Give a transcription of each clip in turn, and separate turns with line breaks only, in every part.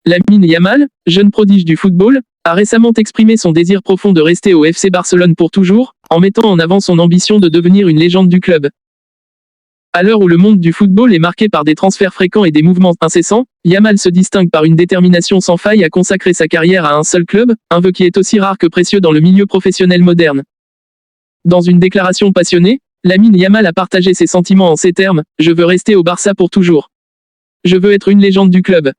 Lamine Yamal, jeune prodige du football, a récemment exprimé son désir profond de rester au FC Barcelone pour toujours, en mettant en avant son ambition de devenir une légende du club. À l'heure où le monde du football est marqué par des transferts fréquents et des mouvements incessants, Yamal se distingue par une détermination sans faille à consacrer sa carrière à un seul club, un vœu qui est aussi rare que précieux dans le milieu professionnel moderne. Dans une déclaration passionnée, Lamine Yamal a partagé ses sentiments en ces termes: « Je veux rester au Barça pour toujours. Je veux être une légende du club ».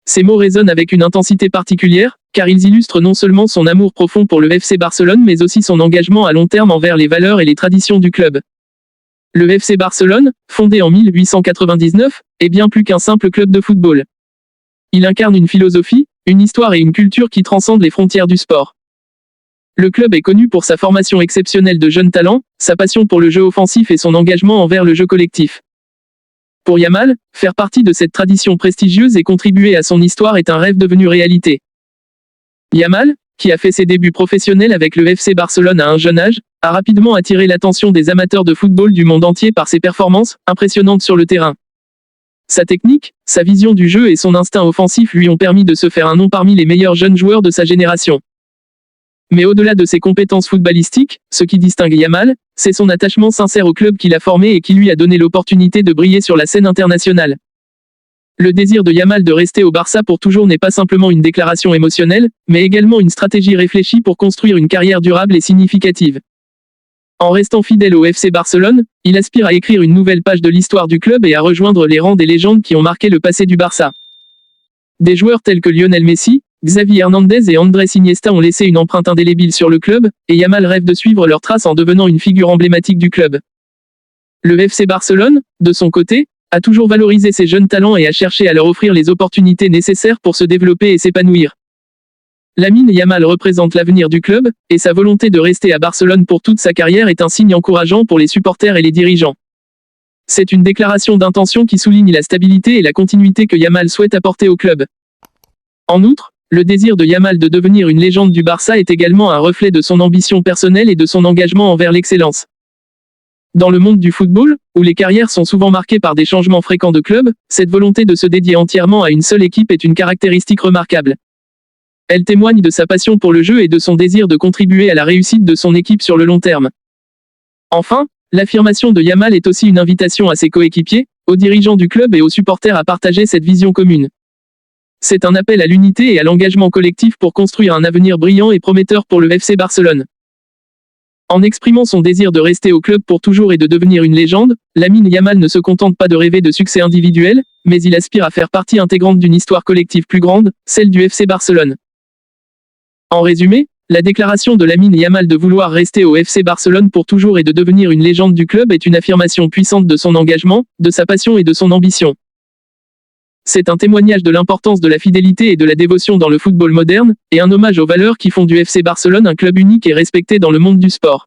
Ces mots résonnent avec une intensité particulière, car ils illustrent non seulement son amour profond pour le FC Barcelone mais aussi son engagement à long terme envers les valeurs et les traditions du club. Le FC Barcelone, fondé en 1899, est bien plus qu'un simple club de football. Il incarne une philosophie, une histoire et une culture qui transcendent les frontières du sport. Le club est connu pour sa formation exceptionnelle de jeunes talents, sa passion pour le jeu offensif et son engagement envers le jeu collectif. Pour Yamal, faire partie de cette tradition prestigieuse et contribuer à son histoire est un rêve devenu réalité. Yamal, qui a fait ses débuts professionnels avec le FC Barcelone à un jeune âge, a rapidement attiré l'attention des amateurs de football du monde entier par ses performances impressionnantes sur le terrain. Sa technique, sa vision du jeu et son instinct offensif lui ont permis de se faire un nom parmi les meilleurs jeunes joueurs de sa génération. Mais au-delà de ses compétences footballistiques, ce qui distingue Yamal, c'est son attachement sincère au club qu'il a formé et qui lui a donné l'opportunité de briller sur la scène internationale. Le désir de Yamal de rester au Barça pour toujours n'est pas simplement une déclaration émotionnelle, mais également une stratégie réfléchie pour construire une carrière durable et significative. En restant fidèle au FC Barcelone, il aspire à écrire une nouvelle page de l'histoire du club et à rejoindre les rangs des légendes qui ont marqué le passé du Barça. Des joueurs tels que Lionel Messi, Xavi Hernandez et Andrés Iniesta ont laissé une empreinte indélébile sur le club, et Yamal rêve de suivre leurs traces en devenant une figure emblématique du club. Le FC Barcelone, de son côté, a toujours valorisé ses jeunes talents et a cherché à leur offrir les opportunités nécessaires pour se développer et s'épanouir. Lamine Yamal représente l'avenir du club, et sa volonté de rester à Barcelone pour toute sa carrière est un signe encourageant pour les supporters et les dirigeants. C'est une déclaration d'intention qui souligne la stabilité et la continuité que Yamal souhaite apporter au club. En outre, le désir de Yamal de devenir une légende du Barça est également un reflet de son ambition personnelle et de son engagement envers l'excellence. Dans le monde du football, où les carrières sont souvent marquées par des changements fréquents de club, cette volonté de se dédier entièrement à une seule équipe est une caractéristique remarquable. Elle témoigne de sa passion pour le jeu et de son désir de contribuer à la réussite de son équipe sur le long terme. Enfin, l'affirmation de Yamal est aussi une invitation à ses coéquipiers, aux dirigeants du club et aux supporters à partager cette vision commune. C'est un appel à l'unité et à l'engagement collectif pour construire un avenir brillant et prometteur pour le FC Barcelone. En exprimant son désir de rester au club pour toujours et de devenir une légende, Lamine Yamal ne se contente pas de rêver de succès individuel, mais il aspire à faire partie intégrante d'une histoire collective plus grande, celle du FC Barcelone. En résumé, la déclaration de Lamine Yamal de vouloir rester au FC Barcelone pour toujours et de devenir une légende du club est une affirmation puissante de son engagement, de sa passion et de son ambition. C'est un témoignage de l'importance de la fidélité et de la dévotion dans le football moderne, et un hommage aux valeurs qui font du FC Barcelone un club unique et respecté dans le monde du sport.